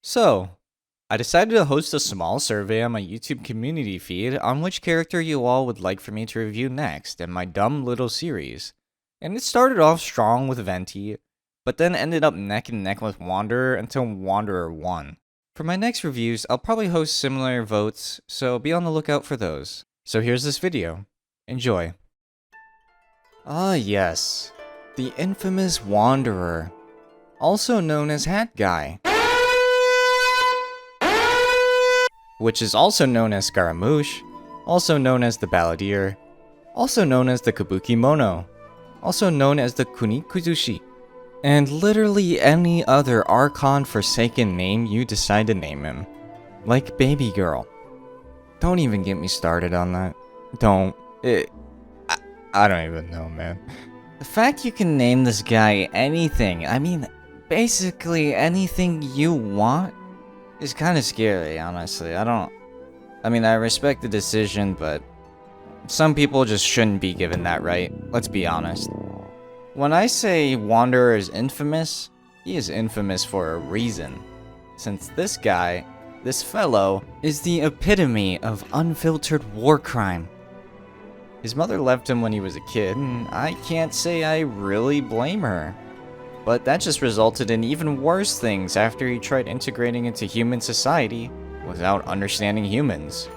So, I decided to host a small survey on my YouTube community feed on which character you all would like for me to review next in my dumb little series. And it started off strong with Venti, but then ended up neck and neck with Wanderer until Wanderer won. For my next reviews, I'll probably host similar votes, so be on the lookout for those. So here's this video. Enjoy. Ah yes, the infamous Wanderer, also known as Hat Guy, which is also known as Scaramouche, also known as the Balladeer, also known as the Kabuki Mono, also known as the Kunikuzushi, and literally any other Archon Forsaken name you decide to name him. Like Baby Girl. Don't even get me started on that. Don't. I don't even know, man. The fact you can name this guy anything, I mean, basically anything you want, is kind of scary, honestly. I respect the decision, but some people just shouldn't be given that right. Let's be honest. When I say Wanderer is infamous, he is infamous for a reason. Since this guy, this fellow, is the epitome of unfiltered war crime. His mother left him when he was a kid, and I can't say I really blame her. But that just resulted in even worse things after he tried integrating into human society without understanding humans.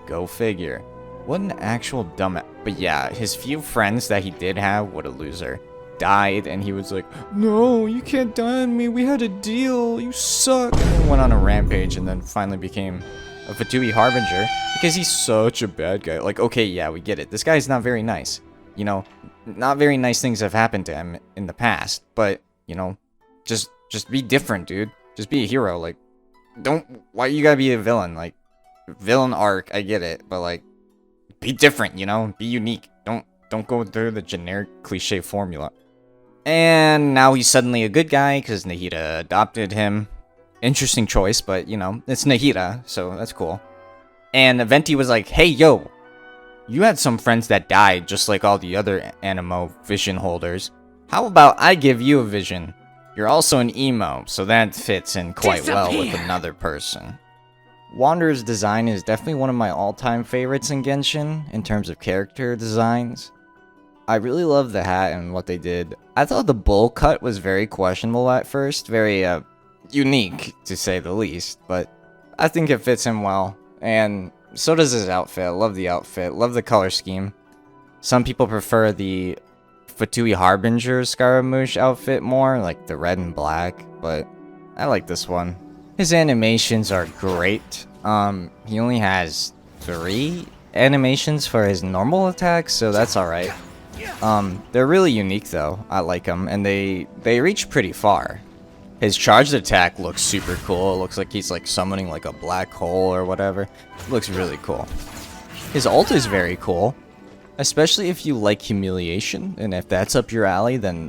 Go figure. What an actual dumbass. But yeah, his few friends that he did have, what a loser, died, and he was like, "No, you can't die on me, we had a deal, you suck," and then went on a rampage and then finally became a Fatui Harbinger because he's such a bad guy. Like, okay, yeah, we get it. This guy's not very nice. You know, not very nice things have happened to him in the past, but you know, just be different, dude. Just be a hero. Like, why you gotta be a villain? Like, villain arc, I get it, but like, be different, you know? Be unique. Don't go through the generic cliche formula. And now he's suddenly a good guy because Nahida adopted him. Interesting choice, but you know, it's Nahida, so that's cool. And Venti was like, "Hey, yo, you had some friends that died just like all the other Animo vision holders. How about I give you a vision? You're also an emo, so that fits in quite well with another person." Wanderer's design is definitely one of my all-time favorites in Genshin in terms of character designs. I really love the hat and what they did. I thought the bowl cut was very questionable at first, very unique to say the least, but I think it fits him well. And so does his outfit. I love the outfit, love the color scheme. Some people prefer the Fatui Harbinger Scaramouche outfit more, like the red and black, but I like this one. His animations are great. He only has 3 animations for his normal attacks, so that's alright. They're really unique though. I like them, and they reach pretty far. His charged attack looks super cool. It looks like he's like summoning like a black hole or whatever. It looks really cool. His ult is very cool. Especially if you like humiliation, and if that's up your alley, then,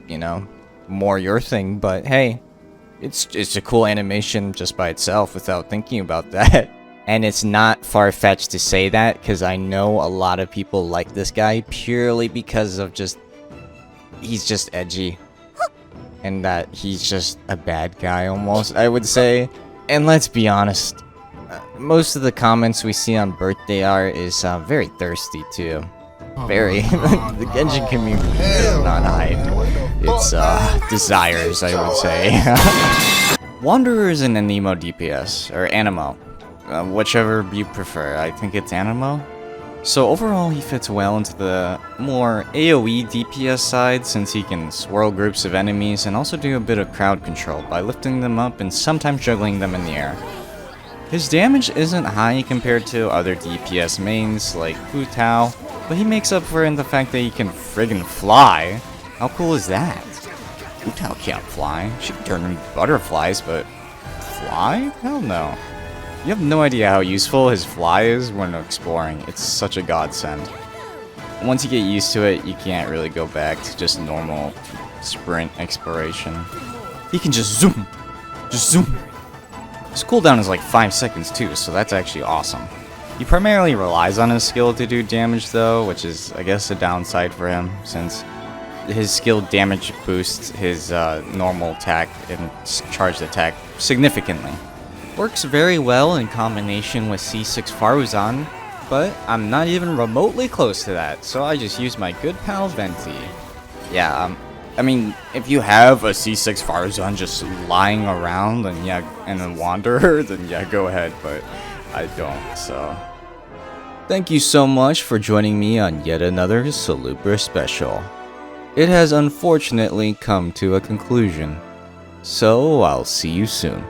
you know, more your thing, but hey, it's a cool animation just by itself without thinking about that. And it's not far-fetched to say that, because I know a lot of people like this guy purely because of he's just edgy. And that he's just a bad guy almost, I would say. And let's be honest, most of the comments we see on birthday art is very thirsty too. Very. The Genshin community does not hide its desires, I would say. Wanderer is an Anemo DPS, or Animo. Whichever you prefer. I think it's Animo. So overall, he fits well into the more AoE DPS side, since he can swirl groups of enemies and also do a bit of crowd control by lifting them up and sometimes juggling them in the air. His damage isn't high compared to other DPS mains like Hu Tao, but he makes up for it in the fact that he can friggin' fly. How cool is that? Hu Tao can't fly. She can turn into butterflies, but fly? Hell no. You have no idea how useful his fly is when exploring. It's such a godsend. Once you get used to it, you can't really go back to just normal sprint exploration. He can just zoom! Just zoom! His cooldown is like 5 seconds too, so that's actually awesome. He primarily relies on his skill to do damage though, which is, I guess, a downside for him, since his skill damage boosts his normal attack and charged attack significantly. Works very well in combination with C6 Faruzan, but I'm not even remotely close to that, so I just use my good pal Venti. Yeah, I mean, if you have a C6 Faruzan just lying around and a Wanderer, then yeah, go ahead, but I don't, so. Thank you so much for joining me on yet another Salubra special. It has unfortunately come to a conclusion, so I'll see you soon.